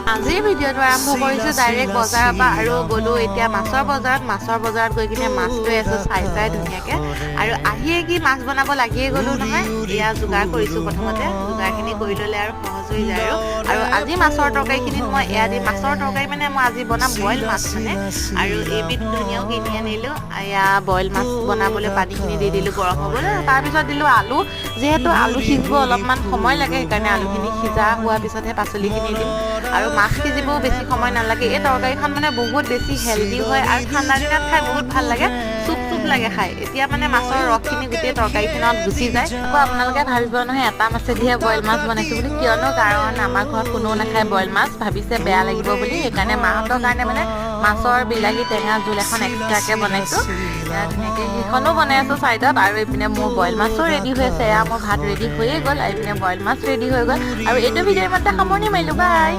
আজিৰ ভিডিঅ'টো আৰম্ভ কৰিছোঁ ডাইৰেক্ট বজাৰৰ পৰা আৰু গ'লোঁ এতিয়া মাছৰ বজাৰত গৈ কিনে মাছ লৈ আছোঁ চাই ধুনীয়াকৈ আৰু আহিয়ে কি মাছ বনাব লাগিয়ে গ'লোঁ নহয়। এয়া যোগাৰ কৰিছোঁ প্ৰথমতে, যোগাৰখিনি কৰি ল'লে আৰু সহজ হৈ যায় আৰু আজি মাছৰ তৰকাৰীখিনিত মই এয়া দি মাছৰ তৰকাৰী মানে মই আজি বনাম বইল মাছ মানে আৰু এবিধ ধুনীয়াও কিনি আনিলোঁ। এয়া বইল মাছ বনাবলৈ পানীখিনি দি দিলোঁ গৰম হ'বলৈ, তাৰপিছত দিলোঁ আলু। যিহেতু আলু সিজিব অলপমান সময় লাগে সেইকাৰণে আলুখিনি সিজা হোৱাৰ পিছতহে পাচলিখিনি দিম আৰু মাছ সিজিবও বেছি সময় নালাগে। এই তৰকাৰীখন মানে বহুত বেছি হেল্ডি হয় আৰু ঠাণ্ডা দিনত খাই বহুত ভাল লাগে, চুপ লাগে খাই। এতিয়া মানে মাছৰ ৰসখিনি গোটেই তৰকাৰীখনত গুচি যায়। আকৌ আপোনালোকে ভাবিব নহয় এটা মাছেদিহে বইল মাছ বনাইছোঁ বুলি, কিয়নো কাৰণ আমাৰ ঘৰত কোনেও নাখায় বইল মাছ, ভাবিছে বেয়া লাগিব বুলি, সেইকাৰণে মাহঁতৰ কাৰণে মানে মাছৰ বিলাহী টেঙা জোল এখন এক্সট্ৰাকৈ বনাইছোঁ। ধুনীয়াকৈ সেইখনো বনাই আছোঁ চাইডত আৰু এইপিনে মোৰ বইল মাছো ৰেডি হৈ আছে। এয়া মোৰ ভাত ৰেডি হৈয়ে গ'ল, এইপিনে বইল মাছ ৰেডি হৈ গ'ল আৰু এইটো ভিডিঅ'ৰ মতে সামৰণি মাৰিলোঁ, বাই।